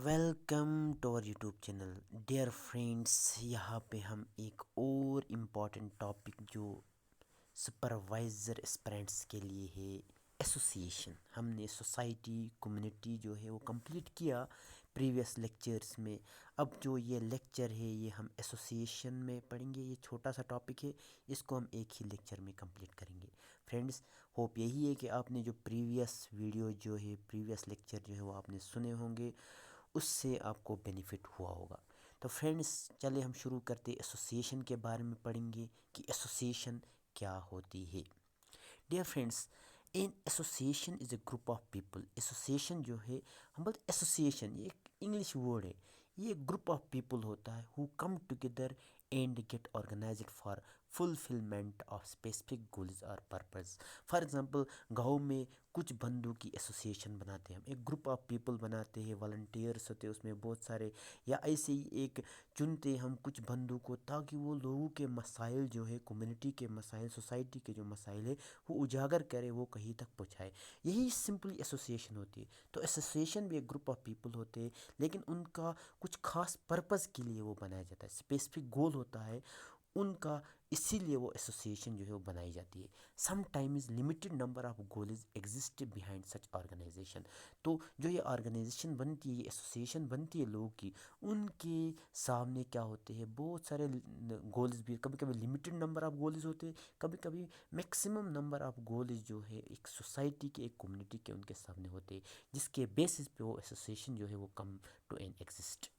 Welcome to اور YouTube channel dear friends. یہاں پہ ہم ایک اور امپورٹنٹ ٹاپک جو سپروائزر اسپرینٹس کے لیے ہے ایسوسیشن. ہم نے سوسائٹی کمیونٹی جو ہے وہ کمپلیٹ کیا پریویس لیکچرز میں. اب جو یہ لیکچر ہے یہ ہم ایسوسیشن میں پڑھیں گے. یہ چھوٹا سا ٹاپک ہے، اس کو ہم ایک ہی لیکچر میں کمپلیٹ کریں گے. فرینڈس، ہوپ یہی ہے کہ آپ نے جو پریویس ویڈیو جو ہے پریویس لیکچر جو ہے وہ آپ نے سنے ہوں گے، اس سے آپ کو بینیفٹ ہوا ہوگا. تو فرینڈس چلے ہم شروع کرتے ایسوسیشن کے بارے میں پڑھیں گے کہ ایسوسیشن کیا ہوتی ہے. Dear friends, an association is a group of people. Association جو ہے، ہم بولتے ایسوسیشن یہ ایک انگلش ورڈ ہے. یہ ایک گروپ آف پیپل ہوتا ہے who come together and get organized for fulfillment of specific goals اور پرپز. فار ایگزامپل، گاؤں میں کچھ بندوں کی ایسوسیشن بناتے ہیں ہم، ایک گروپ آف پیپل بناتے ہیں، والنٹیئرس ہوتے ہیں اس میں بہت سارے، یا ایسے ہی ایک چنتے ہم کچھ بندوں کو تاکہ وہ لوگوں کے مسائل جو ہے، کمیونٹی کے مسائل، سوسائٹی کے جو مسائل ہے وہ اجاگر کرے، وہ کہیں تک پہنچائے. یہی سمپلی ایسوسیشن ہوتی ہے. تو ایسوسیشن بھی ایک گروپ آف پیپل ہوتے ہیں، لیکن ان کا کچھ خاص پرپز کے لیے وہ بنایا جاتا ہے، اسپیسیفک گول ہوتا ہے ان کا، اسی لیے وہ ایسوسیشن جو ہے وہ بنائی جاتی ہے. Sometimes limited number of goals exist behind such organisation. تو جو یہ آرگنائزیشن بنتی ہے، یہ ایسوسیشن بنتی ہے لوگوں کی، ان کے سامنے کیا ہوتے ہیں بہت سارے گولز بھی. کبھی کبھی لمیٹڈ نمبر آف گولز ہوتے ہیں، کبھی کبھی میکسیمم نمبر آف گولز جو ہے ایک سوسائٹی کے، ایک کمیونٹی کے ان کے سامنے ہوتے ہیں، جس کے بیسس پہ وہ ایسوسیشن جو ہے وہ come to an exist.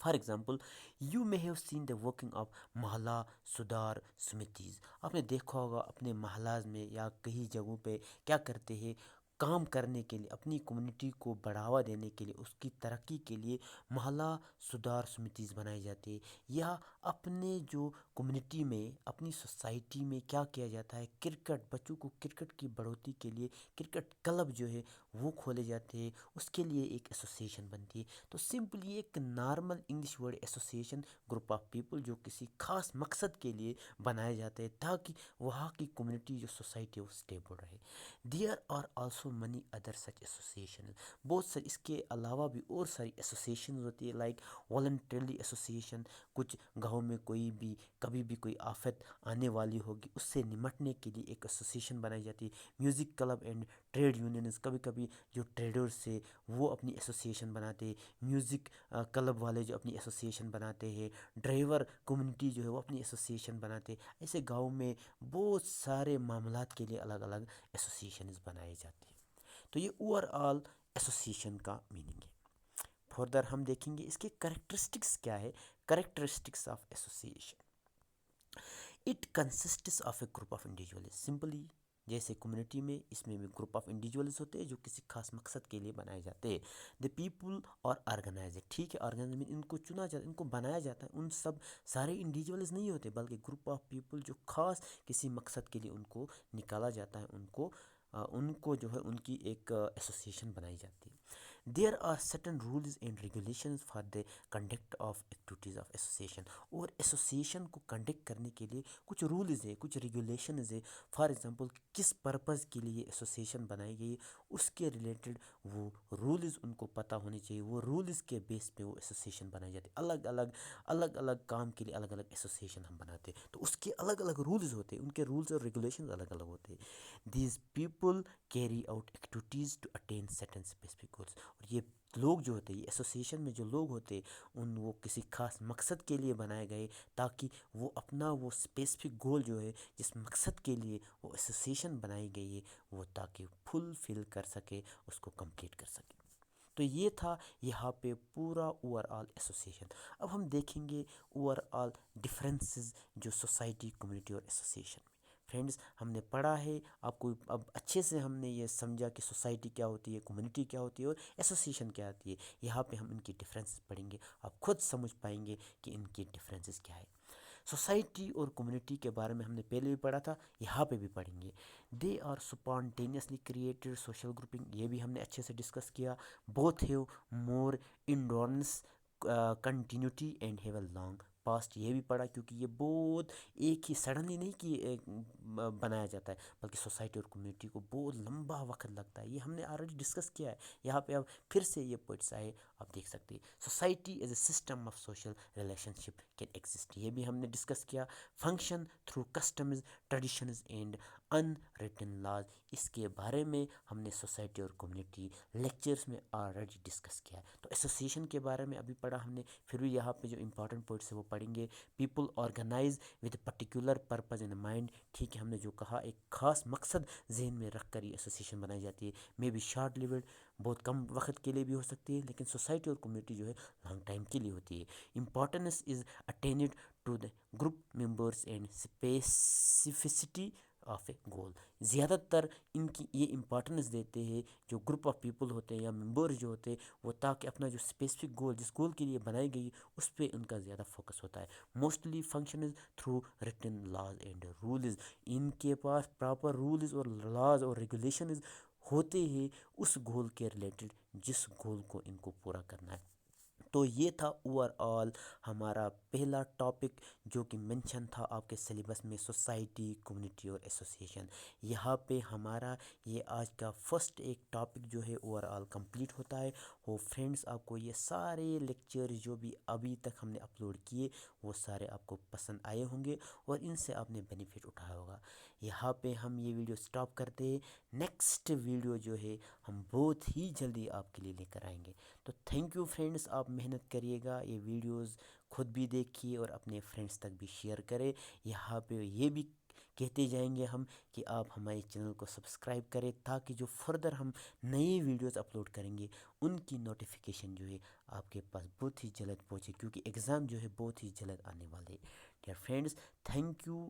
For example, you may have seen the working of mohalla sudhar سمیتیز. آپ نے دیکھا ہوگا اپنے محلاز میں یا کئی جگہوں پہ کیا کرتے ہیں، کام کرنے کے لیے، اپنی کمیونٹی کو بڑھاوا دینے کے لیے، اس کی ترقی کے لیے محلہ سدھار سمیتیز بنائی جاتی ہے. یا اپنے جو کمیونٹی میں، اپنی سوسائٹی میں کیا کیا جاتا ہے، کرکٹ، بچوں کو کرکٹ کی بڑھوتی کے لیے کرکٹ کلب جو ہے وہ کھولے جاتے ہیں، اس کے لیے ایک ایسوسیشن بنتی ہے. تو سمپلی ایک normal English word association, group of people جو کسی خاص مقصد کے لیے بنائے جاتے ہیں تاکہ وہاں کی کمیونٹی جو سوسائٹی ہے وہ اسٹیبل رہے. There are also many other such association. بہت ساری اس کے علاوہ بھی اور ساری ایسوسیشن ہوتی ہے، لائک والنٹرلی ایسوسیشن. کچھ گاؤں میں کوئی بھی کبھی بھی کوئی آفت آنے والی ہوگی، اس سے نمٹنے کے لیے ایک ایسوسیشن بنائی جاتی ہے. Music club and trade unions, کبھی کبھی جو ٹریڈرز سے وہ اپنی ایسوسیشن بناتے ہیں. میوزک کلب والے جو اپنی ایسوسیشن بناتے ہیں، ڈرائیور کمیونٹی جو ہے وہ اپنی ایسوسیشن بناتے ہیں. ایسے گاؤں میں بہت سارے معاملات کے لیے الگ الگ ایسوسیشنز بنائے جاتے ہیں. تو یہ اوور آل ایسوسیشن کا میننگ ہے. فردر ہم دیکھیں گے اس کے کریکٹرسٹکس کیا ہے. Characteristics of association: it consists of a group of individuals. Simply جیسے کمیونٹی میں، اس میں بھی گروپ آف انڈیویجولز ہوتے ہیں جو کسی خاص مقصد کے لیے بنائے جاتے ہیں. دا پیپل اور آرگنائز. ٹھیک ہے، آرگنائز میں ان کو چنا جاتا ہے، ان کو بنایا جاتا ہے. ان سب سارے انڈیویجولز نہیں ہوتے، بلکہ گروپ آف پیپل جو خاص کسی مقصد کے لیے ان کو نکالا جاتا ہے، ان کو جو ہے ان کی ایک ایسوسیشن بنائی جاتی ہے. There are certain rules and regulations for the conduct of activities of association. اور ایسوسیشن کو کنڈکٹ کرنے کے لیے کچھ رولز ہے، کچھ ریگولیشنز ہے. فار ایگزامپل، کس پرپز کے لیے ایسوسیشن بنائی گئی، اس کے ریلیٹڈ وہ رولز ان کو پتہ ہونے چاہیے. وہ رولز کے بیس پہ وہ ایسوسیشن بنائی جاتی ہے. الگ الگ کام کے لیے الگ الگ ایسوسیشن ہم بناتے ہیں، تو اس کے الگ الگ رولز ہوتے ہیں، ان کے رولز اور ریگولیشنز الگ الگ ہوتے ہیں. These people carry out activities to attain certain specific goals. اور یہ لوگ جو ہوتے ہیں، یہ ایسوسیشن میں جو لوگ ہوتے ہیں، وہ کسی خاص مقصد کے لیے بنائے گئے تاکہ وہ اپنا وہ اسپیسیفک گول جو ہے، جس مقصد کے لیے وہ ایسوسیشن بنائی گئی ہے، وہ تاکہ فل کر سکے، اس کو کمپلیٹ کر سکے. تو یہ تھا یہاں پہ پورا اوور آل ایسوسیشن. اب ہم دیکھیں گے اوور آل ڈفرینسز جو سوسائٹی، کمیونٹی اور ایسوسیشن میں. فرینڈز، ہم نے پڑھا ہے، آپ کو اب اچھے سے ہم نے یہ سمجھا کہ سوسائٹی کیا ہوتی ہے، کمیونٹی کیا ہوتی ہے اور ایسوسیشن کیا ہوتی ہے. یہاں پہ ہم ان کی ڈفرینسز پڑھیں گے، آپ خود سمجھ پائیں گے کہ ان کی ڈفرینسز کیا ہے. سوسائٹی اور کمیونٹی کے بارے میں ہم نے پہلے بھی پڑھا تھا، یہاں پہ بھی پڑھیں گے. They are spontaneously created social grouping. یہ بھی ہم نے اچھے سے ڈسکس کیا. Both have more endurance, continuity and have a long past یہ بھی پڑھا، کیونکہ یہ بہت ایک ہی سڈنلی نہیں کہ بنایا جاتا ہے، بلکہ سوسائٹی اور کمیونٹی کو بہت لمبا وقت لگتا ہے. یہ ہم نے آلریڈی ڈسکس کیا ہے. یہاں پہ اب پھر سے یہ پوائنٹس آئے، آپ دیکھ سکتے ہیں. Society as a system of social relationship can exist, یہ بھی ہم نے ڈسکس کیا. Function through customs, traditions and unwritten laws, اس کے بارے میں ہم نے سوسائٹی اور کمیونٹی لیکچرس میں آلریڈی ڈسکس کیا ہے. تو ایسوسیشن کے بارے میں ابھی پڑھا ہم نے، پھر بھی یہاں پہ جو امپورٹنٹ پوائنٹس ہے وہ پڑھیں گے. People organise with a particular purpose in mind, ٹھیک ہے، ہم نے جو کہا ایک خاص مقصد ذہن میں رکھ کر یہ ایسوسیشن بنائی جاتی ہے. مے بی شارٹ لیوڈ، بہت کم وقت کے لیے بھی ہو سکتی ہے، لیکن سوسائٹی اور کمیونٹی جو ہے لانگ ٹائم کے لیے ہوتی ہے. Importance is attend to the group members and specificity of a goal. زیادہ تر ان کی یہ امپورٹنس دیتے ہیں جو گروپ آف پیپل ہوتے ہیں یا ممبرز جو ہوتے ہیں وہ، تاکہ اپنا جو اسپیسیفک گول جس گول کے لیے بنائی گئی اس پہ ان کا زیادہ فوکس ہوتا ہے. Mostly functions through written laws and rules, ان کے پاس پراپر رولز اور لاز اور ریگولیشنز ہوتے ہیں اس گول کے ریلیٹڈ جس گول کو ان کو پورا کرنا ہے. تو یہ تھا اوور آل ہمارا پہلا ٹاپک جو کہ مینشن تھا آپ کے سلیبس میں، سوسائٹی، کمیونٹی اور ایسوسیشن. یہاں پہ ہمارا یہ آج کا فرسٹ ایک ٹاپک جو ہے اوور آل کمپلیٹ ہوتا ہے. وہ فرینڈس آپ کو یہ سارے لیکچر جو بھی ابھی تک ہم نے اپلوڈ کیے وہ سارے آپ کو پسند آئے ہوں گے اور ان سے آپ نے بینیفٹ اٹھایا ہوگا. یہاں پہ ہم یہ ویڈیو سٹاپ کرتے ہیں. نیکسٹ ویڈیو جو ہے ہم بہت ہی جلدی آپ کے لیے لے کر آئیں گے. تو تھینک یو فرینڈس، آپ محنت کریے گا، یہ ویڈیوز خود بھی دیکھیے اور اپنے فرینڈس تک بھی شیئر کرے. یہاں پہ یہ بھی کہتے جائیں گے ہم کہ آپ ہمارے چینل کو سبسکرائب کریں تاکہ جو فردر ہم نئی ویڈیوز اپلوڈ کریں گے ان کی نوٹیفیکیشن جو ہے آپ کے پاس بہت ہی جلد پہنچے، کیونکہ ایگزام جو ہے بہت ہی جلد آنے والے. Dear friends, thank you.